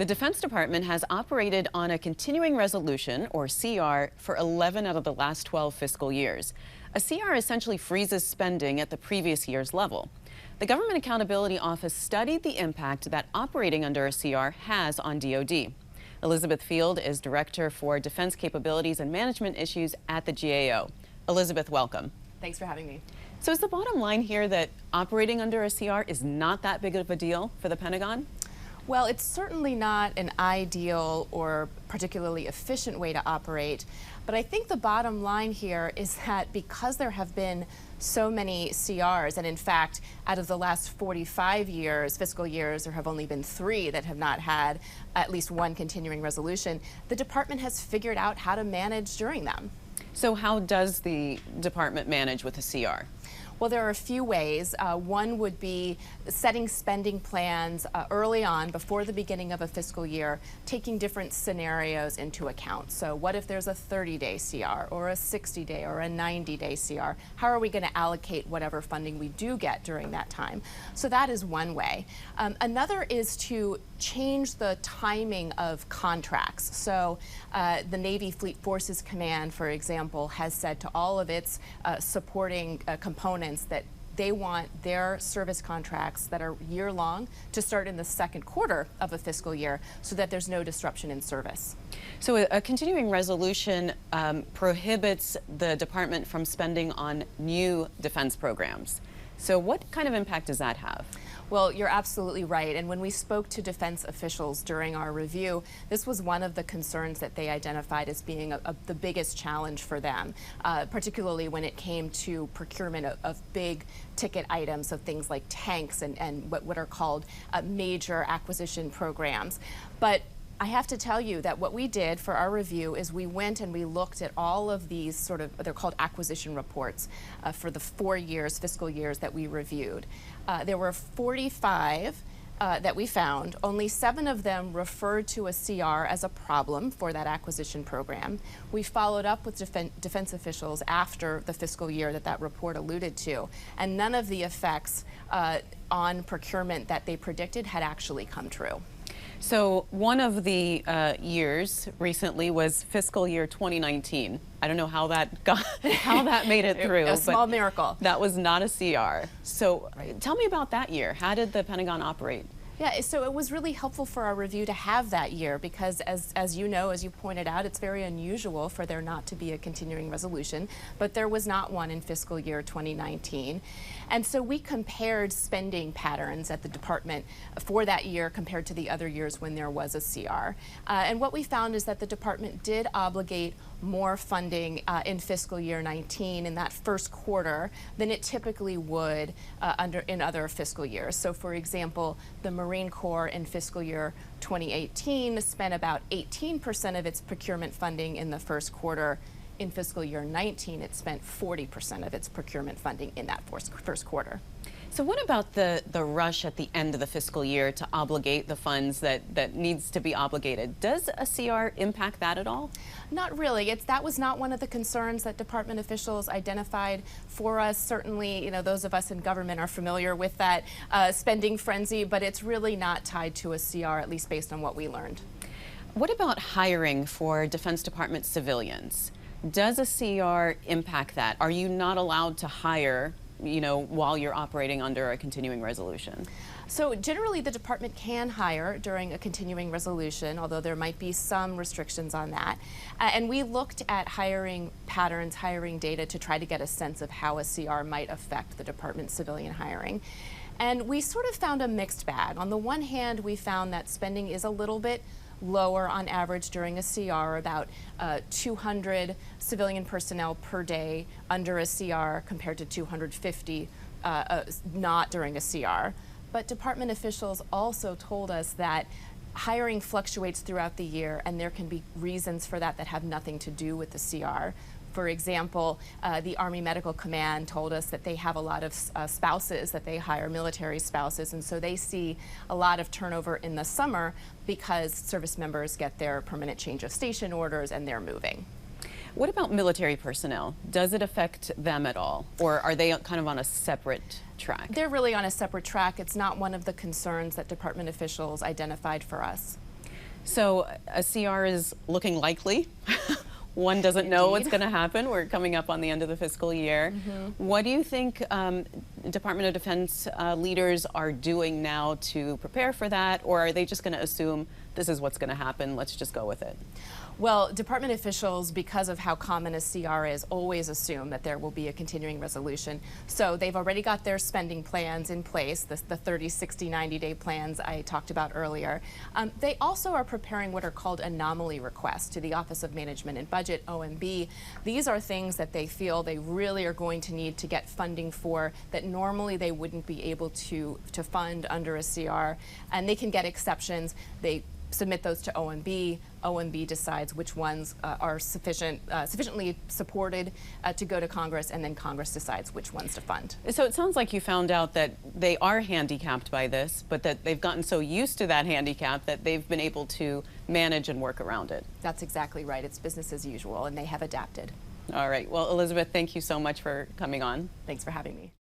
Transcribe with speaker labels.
Speaker 1: The Defense Department has operated on a continuing resolution, or CR, for 11 out of the last 12 fiscal years. A CR essentially freezes spending at the previous year's level. The Government Accountability Office studied the impact that operating under a CR has on DoD. Elizabeth Field is Director for Defense Capabilities and Management Issues at the GAO. Elizabeth, welcome.
Speaker 2: Thanks for having me.
Speaker 1: So is the bottom line here that operating under a CR is not that big of a deal for the Pentagon?
Speaker 2: Well, it's certainly not an ideal or particularly efficient way to operate, but I think the bottom line here is that because there have been so many CRs, and in fact, out of the last 45 years, fiscal years, there have only been 3 that have not had at least one continuing resolution, the department has figured out how to manage during them.
Speaker 1: So how does the department manage with a CR?
Speaker 2: Well, there are a few ways. One would be setting spending plans early on, before the beginning of a fiscal year, taking different scenarios into account. So what if there's a 30-day CR, or a 60-day, or a 90-day CR? How are we going to allocate whatever funding we do get during that time? So that is one way. Another is to change the timing of contracts. So the Navy Fleet Forces Command, for example, has said to all of its supporting components that they want their service contracts that are year-long to start in the second quarter of a fiscal year so that there's no disruption in service.
Speaker 1: So a continuing resolution prohibits the department from spending on new defense programs. So what kind of impact does that have?
Speaker 2: Well, you're absolutely right. And when we spoke to defense officials during our review, this was one of the concerns that they identified as being the biggest challenge for them, particularly when it came to procurement of big ticket items, of things like tanks and what are called major acquisition programs. But I have to tell you that what we did for our review is we went and we looked at all of these they're called acquisition reports for the 4 years, fiscal years that we reviewed. There were 45 that we found. Only 7 of them referred to a CR as a problem for that acquisition program. We followed up with defense officials after the fiscal year that report alluded to, and none of the effects on procurement that they predicted had actually come true.
Speaker 1: So one of the years recently was fiscal year 2019. I don't know how that made it through.
Speaker 2: A small miracle.
Speaker 1: That was not a CR. So tell me about that year. How did the Pentagon operate?
Speaker 2: Yeah, so it was really helpful for our review to have that year because, as you know, as you pointed out, it's very unusual for there not to be a continuing resolution, but there was not one in fiscal year 2019. And so we compared spending patterns at the department for that year compared to the other years when there was a CR. And what we found is that the department did obligate more funding in fiscal year 19 in that first quarter than it typically would in other fiscal years. So for example, the Marine Corps in fiscal year 2018 spent about 18% of its procurement funding in the first quarter. In fiscal year 19, it spent 40% of its procurement funding in that first quarter.
Speaker 1: So what about the rush at the end of the fiscal year to obligate the funds that needs to be obligated? Does a CR impact that at all?
Speaker 2: Not really. That was not one of the concerns that department officials identified for us. Certainly, those of us in government are familiar with that spending frenzy, but it's really not tied to a CR, at least based on what we learned.
Speaker 1: What about hiring for Defense Department civilians? Does a CR impact that? Are you not allowed to hire while you're operating under a continuing resolution?
Speaker 2: So generally the department can hire during a continuing resolution, although there might be some restrictions on that. And we looked at hiring patterns, hiring data to try to get a sense of how a CR might affect the department's civilian hiring. And we sort of found a mixed bag. On the one hand, we found that spending is a little bit lower on average during a CR, about 200 civilian personnel per day under a CR compared to 250 not during a CR. But department officials also told us that hiring fluctuates throughout the year and there can be reasons for that have nothing to do with the CR. For example, the Army Medical Command told us that they have a lot of spouses that they hire, military spouses, and so they see a lot of turnover in the summer because service members get their permanent change of station orders and they're moving.
Speaker 1: What about military personnel? Does it affect them at all, or are they kind of on a separate track?
Speaker 2: They're really on a separate track. It's not one of the concerns that department officials identified for us.
Speaker 1: So a CR is looking likely. One doesn't know what's going to happen. We're coming up on the end of the fiscal year. What do you think Department of Defense leaders are doing now to prepare for that, or are they just going to assume this is what's going to happen, let's just go with it?
Speaker 2: Well, department officials, because of how common a CR is, always assume that there will be a continuing resolution. So they've already got their spending plans in place, the 30, 60, 90-day plans I talked about earlier. They also are preparing what are called anomaly requests to the Office of Management and Budget, OMB. These are things that they feel they really are going to need to get funding for that normally they wouldn't be able to fund under a CR. And they can get exceptions. They submit those to OMB. OMB decides which ones are sufficiently supported to go to Congress, and then Congress decides which ones to fund.
Speaker 1: So it sounds like you found out that they are handicapped by this, but that they've gotten so used to that handicap that they've been able to manage and work around it.
Speaker 2: That's exactly right. It's business as usual, and they have adapted.
Speaker 1: All right. Well, Elizabeth, thank you so much for coming on.
Speaker 2: Thanks for having me.